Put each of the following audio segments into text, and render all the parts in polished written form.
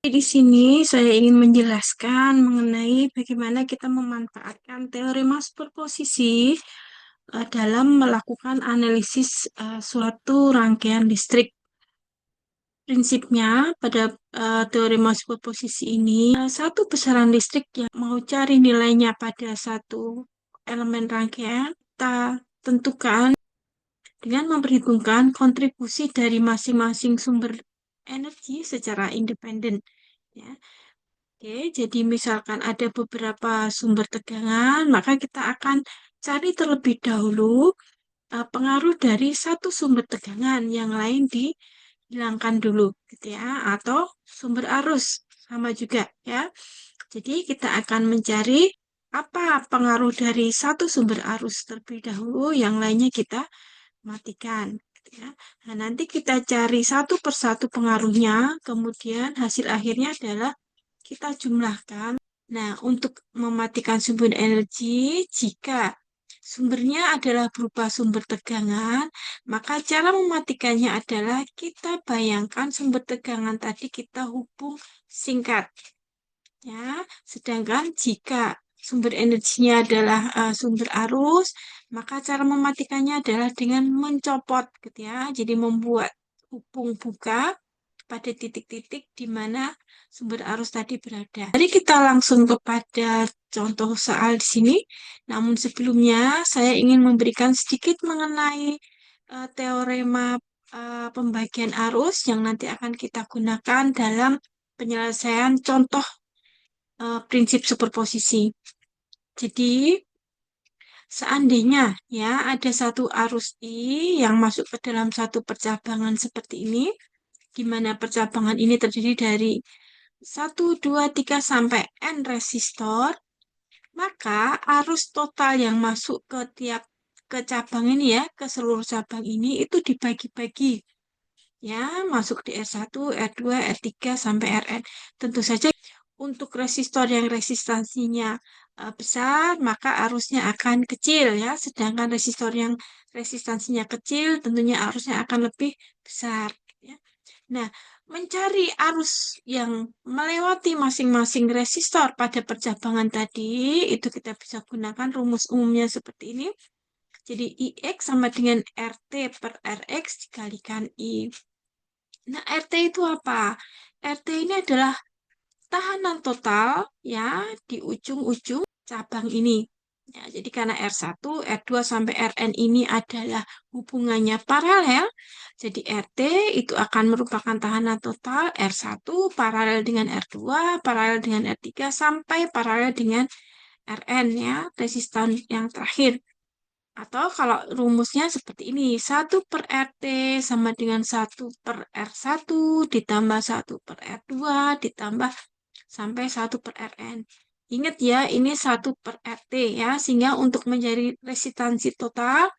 Di sini saya ingin menjelaskan mengenai bagaimana kita memanfaatkan teorema superposisi dalam melakukan analisis suatu rangkaian listrik. Prinsipnya pada teorema superposisi ini, satu besaran listrik yang mau cari nilainya pada satu elemen rangkaian, kita tentukan dengan memperhitungkan kontribusi dari masing-masing sumber energi secara independen. Ya. Oke, jadi misalkan ada beberapa sumber tegangan, maka kita akan cari terlebih dahulu pengaruh dari satu sumber tegangan, yang lain dihilangkan dulu, gitu ya, atau sumber arus sama juga ya. Jadi kita akan mencari apa pengaruh dari satu sumber arus terlebih dahulu, yang lainnya kita matikan, gitu ya. Nah, nanti kita cari satu persatu pengaruhnya, kemudian hasil akhirnya adalah kita jumlahkan. Nah, untuk mematikan sumber energi, jika sumbernya adalah berupa sumber tegangan, maka cara mematikannya adalah kita bayangkan sumber tegangan tadi kita hubung singkat. Ya, sedangkan jika sumber energinya adalah sumber arus, maka cara mematikannya adalah dengan mencopot, gitu ya. Jadi membuat hubung buka pada titik-titik di mana sumber arus tadi berada. Mari kita langsung kepada contoh soal di sini. Namun sebelumnya saya ingin memberikan sedikit mengenai teorema pembagian arus yang nanti akan kita gunakan dalam penyelesaian contoh prinsip superposisi. Jadi, seandainya ya ada satu arus I yang masuk ke dalam satu percabangan seperti ini, di mana percabangan ini terdiri dari 1, 2, 3 sampai N resistor, maka arus total yang masuk ke cabang ini ya, ke seluruh cabang ini itu dibagi-bagi. Ya, masuk di R1, R2, R3 sampai Rn. Tentu saja untuk resistor yang resistansinya besar, maka arusnya akan kecil ya. Sedangkan resistor yang resistansinya kecil, tentunya arusnya akan lebih besar. Ya. Nah, mencari arus yang melewati masing-masing resistor pada percabangan tadi, itu kita bisa gunakan rumus umumnya seperti ini. Jadi IX sama dengan RT per RX dikalikan I. Nah, RT itu apa? RT ini adalah tahanan total ya di ujung-ujung cabang ini. Ya, jadi karena R1, R2 sampai Rn ini adalah hubungannya paralel, jadi RT itu akan merupakan tahanan total R1 paralel dengan R2, paralel dengan R3 sampai paralel dengan Rn ya, resistan yang terakhir. Atau kalau rumusnya seperti ini, 1/RT sama dengan 1/R1 ditambah 1/R2 ditambah sampai 1/Rn. Ingat ya, ini 1/RT ya, sehingga untuk mencari resistansi total,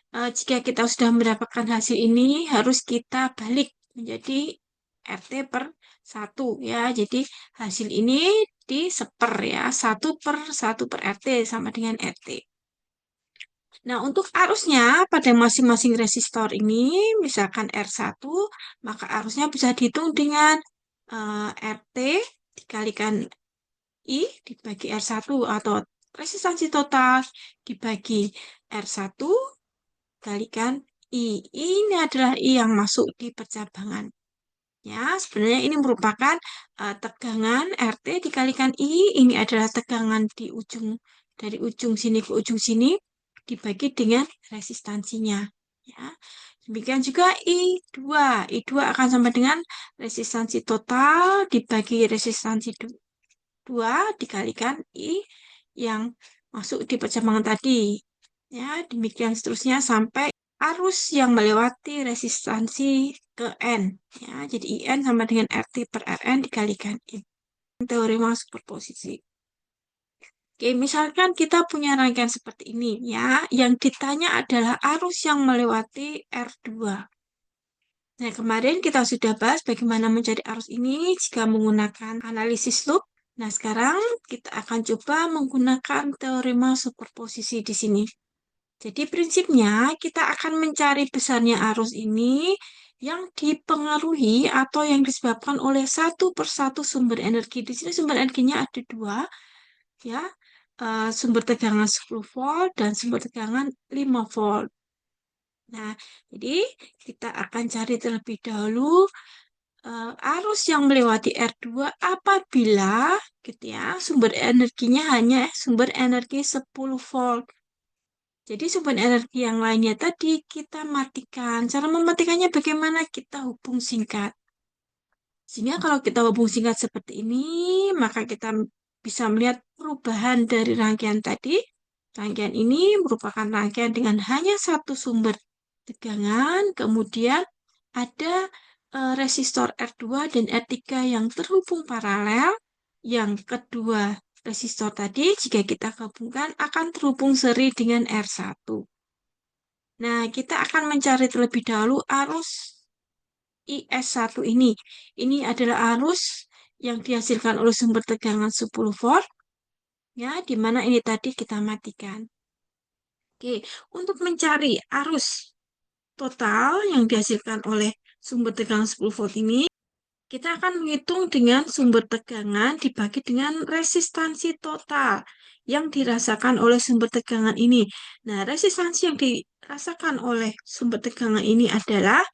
jika kita sudah mendapatkan hasil ini, harus kita balik menjadi RT per 1 ya. Jadi hasil ini diseper ya, 1/1/RT sama dengan RT. Nah, untuk arusnya pada masing-masing resistor ini, misalkan R1, maka arusnya bisa dihitung dengan RT dikalikan I dibagi R1 atau resistansi total dibagi R1 kalikan I. Ini adalah I yang masuk di percabangan. Ya, sebenarnya ini merupakan tegangan RT dikalikan I. Ini adalah tegangan di ujung dari ujung sini ke ujung sini dibagi dengan resistansinya. Ya. Demikian juga I2. I2 akan sama dengan resistansi total dibagi resistansi 2 dikalikan I yang masuk di percabangan tadi. Ya, demikian seterusnya sampai arus yang melewati resistansi ke N. Ya, jadi IN sama dengan RT per Rn dikalikan I. Teorema superposisi. Oke, misalkan kita punya rangkaian seperti ini ya, yang ditanya adalah arus yang melewati R2. Nah, kemarin kita sudah bahas bagaimana mencari arus ini jika menggunakan analisis loop. Nah, sekarang kita akan coba menggunakan teorema superposisi di sini. Jadi prinsipnya kita akan mencari besarnya arus ini yang dipengaruhi atau yang disebabkan oleh satu persatu sumber energi. Di sini sumber energinya ada dua, ya, sumber tegangan 10 volt dan sumber tegangan 5 volt. Nah, jadi kita akan cari terlebih dahulu arus yang melewati R2 apabila gitu ya, sumber energinya hanya sumber energi 10 volt. Jadi sumber energi yang lainnya tadi kita matikan. Cara mematikannya bagaimana? Kita hubung singkat. Sehingga kalau kita hubung singkat seperti ini, maka kita bisa melihat perubahan dari rangkaian tadi. Rangkaian ini merupakan rangkaian dengan hanya satu sumber tegangan, kemudian ada resistor R2 dan R3 yang terhubung paralel. Yang kedua resistor tadi, jika kita gabungkan, akan terhubung seri dengan R1. Nah, kita akan mencari terlebih dahulu arus IS1 ini. Ini adalah arus yang dihasilkan oleh sumber tegangan 10 volt, ya, di mana ini tadi kita matikan. Oke, untuk mencari arus total yang dihasilkan oleh sumber tegangan 10 volt ini, kita akan menghitung dengan sumber tegangan dibagi dengan resistansi total yang dirasakan oleh sumber tegangan ini. Nah, resistansi yang dirasakan oleh sumber tegangan ini adalah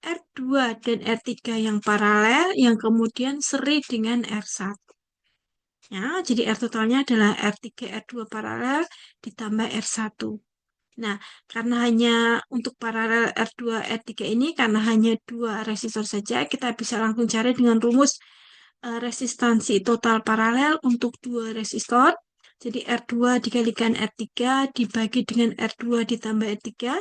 R2 dan R3 yang paralel yang kemudian seri dengan R1. Ya, jadi R totalnya adalah R3, R2 paralel ditambah R1. Nah, karena hanya untuk paralel R2, R3 ini, karena hanya dua resistor saja, kita bisa langsung cari dengan rumus resistansi total paralel untuk dua resistor. Jadi R2 dikalikan R3 dibagi dengan R2 ditambah R3.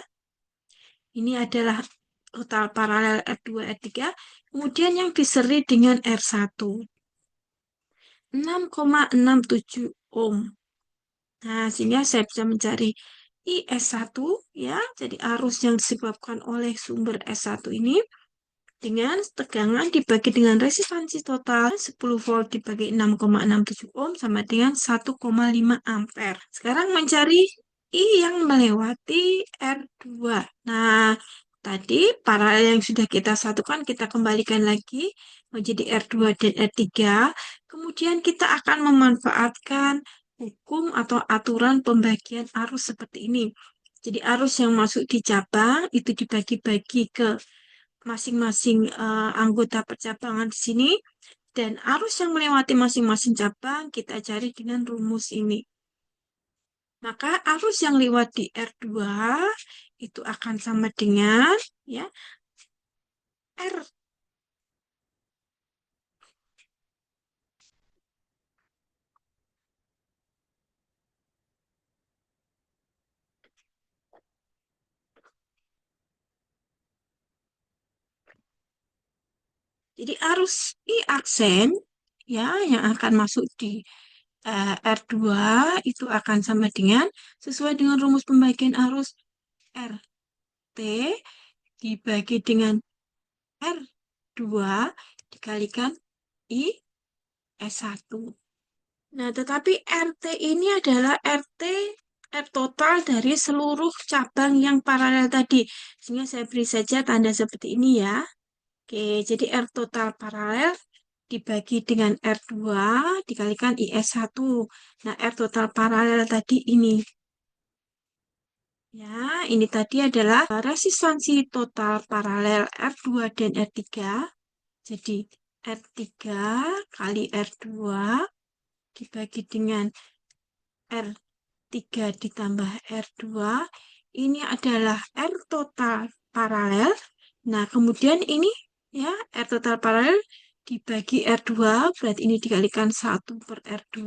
Ini adalah total paralel R2, R3. Kemudian yang diseri dengan R1. 6,67 ohm. Nah, sehingga saya bisa mencari IS1, ya, jadi arus yang disebabkan oleh sumber S1 ini dengan tegangan dibagi dengan resistansi total 10 volt dibagi 6,67 ohm sama dengan 1,5 ampere. Sekarang mencari I yang melewati R2. Nah, tadi paralel yang sudah kita satukan kita kembalikan lagi menjadi R2 dan R3. Kemudian kita akan memanfaatkan hukum atau aturan pembagian arus seperti ini. Jadi arus yang masuk di cabang itu dibagi-bagi ke masing-masing anggota percabangan di sini, dan arus yang melewati masing-masing cabang kita cari dengan rumus ini. Maka arus yang lewat di R2 itu akan sama dengan, ya, R. Jadi arus I aksen, ya, yang akan masuk di R2 itu akan sama dengan, sesuai dengan rumus pembagian arus, RT dibagi dengan R2 dikalikan I S1. Nah, tetapi RT ini adalah R total dari seluruh cabang yang paralel tadi. Sehingga saya beri saja tanda seperti ini ya. Oke, jadi R total paralel dibagi dengan R2 dikalikan IS1. Nah, R total paralel tadi ini. Ya, ini tadi adalah resistansi total paralel R2 dan R3. Jadi, R3 kali R2 dibagi dengan R3 ditambah R2. Ini adalah R total paralel. Nah, kemudian ini, ya, R total paralel dibagi R2, berarti ini dikalikan 1 per R2.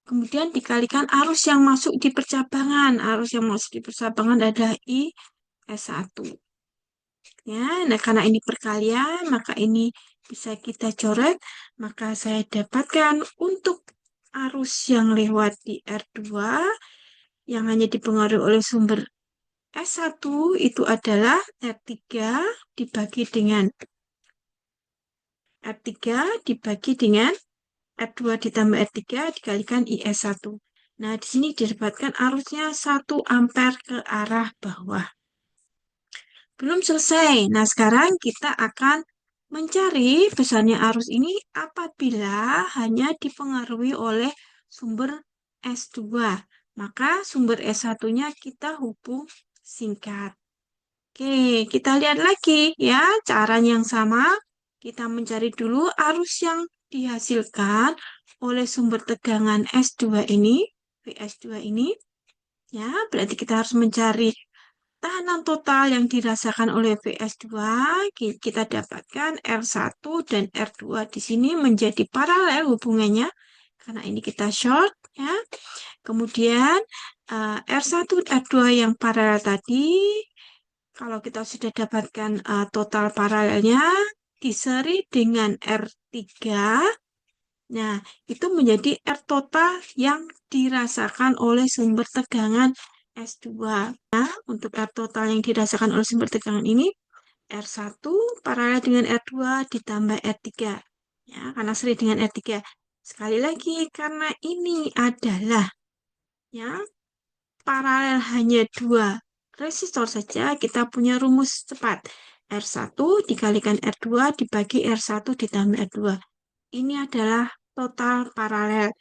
Kemudian dikalikan arus yang masuk di percabangan. Arus yang masuk di percabangan adalah I S1. Ya, nah karena ini perkalian, maka ini bisa kita coret. Maka saya dapatkan untuk arus yang lewat di R2 yang hanya dipengaruhi oleh sumber S1 itu adalah R3 dibagi dengan R2 ditambah R3 dikalikan IS1. Nah, di sini didapatkan arusnya 1 ampere ke arah bawah. Belum selesai. Nah, sekarang kita akan mencari besarnya arus ini apabila hanya dipengaruhi oleh sumber S2. Maka sumber S1-nya kita hubung singkat. Oke, kita lihat lagi ya, caranya yang sama. Kita mencari dulu arus yang dihasilkan oleh sumber tegangan S2 ini, VS2 ini. Ya, berarti kita harus mencari tekanan total yang dirasakan oleh VS2. Kita dapatkan R1 dan R2 di sini menjadi paralel hubungannya, karena ini kita short ya. Kemudian R1 R2 yang paralel tadi, kalau kita sudah dapatkan total paralelnya, diseri dengan R3. Nah, itu menjadi R total yang dirasakan oleh sumber tegangan S2. Nah, untuk R total yang dirasakan oleh sumber tegangan ini, R1 paralel dengan R2 ditambah R3. Ya, karena seri dengan R3. Sekali lagi, karena ini adalah ya paralel hanya dua resistor saja, kita punya rumus cepat. R1 dikalikan R2 dibagi R1 ditambah R2. Ini adalah total paralel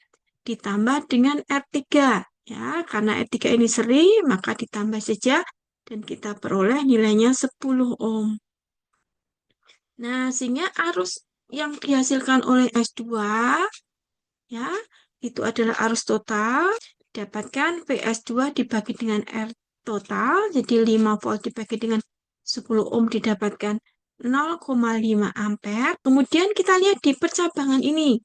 ditambah dengan R3. Ya, karena R3 ini seri, maka ditambah saja dan kita peroleh nilainya 10 ohm. Nah, sehingga arus yang dihasilkan oleh S2 ya, itu adalah arus total. Dapatkan VS2 dibagi dengan R total, jadi 5 volt dibagi dengan 10 ohm didapatkan 0,5 ampere. Kemudian kita lihat di percabangan ini.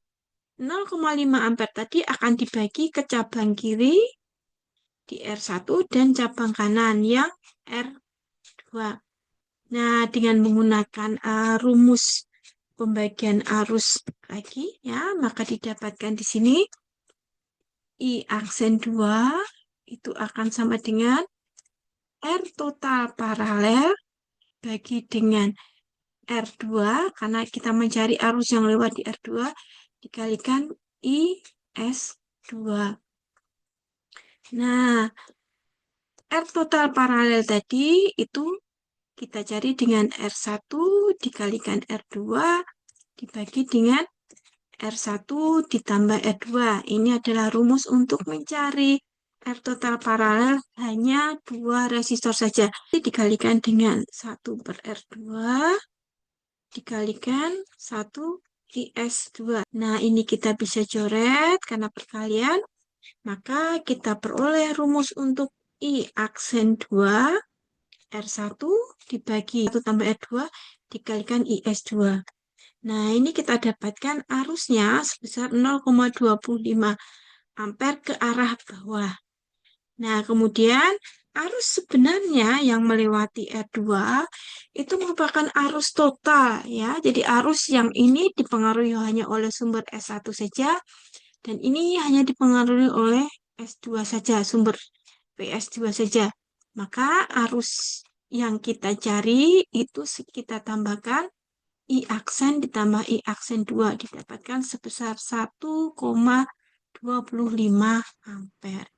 0,5 ampere tadi akan dibagi ke cabang kiri di R1 dan cabang kanan yang R2. Nah, dengan menggunakan rumus pembagian arus lagi ya, maka didapatkan di sini I aksen 2 itu akan sama dengan R total paralel bagi dengan R2 karena kita mencari arus yang lewat di R2 dikalikan IS2. Nah, R total paralel tadi itu kita cari dengan R1 dikalikan R2 dibagi dengan R1 ditambah R2. Ini adalah rumus untuk mencari R total paralel hanya dua resistor saja. Dikalikan dengan 1 per R2 dikalikan 1 IS2. Nah, ini kita bisa coret karena perkalian. Maka kita peroleh rumus untuk I aksen 2 R1 dibagi 1 tambah R2 dikalikan IS2. Nah, ini kita dapatkan arusnya sebesar 0,25 ampere ke arah bawah. Nah, kemudian arus sebenarnya yang melewati R2 itu merupakan arus total ya. Jadi arus yang ini dipengaruhi hanya oleh sumber S1 saja dan ini hanya dipengaruhi oleh S2 saja, sumber PS2 saja. Maka arus yang kita cari itu kita tambahkan I aksen ditambah I aksen 2 didapatkan sebesar 1,25 ampere.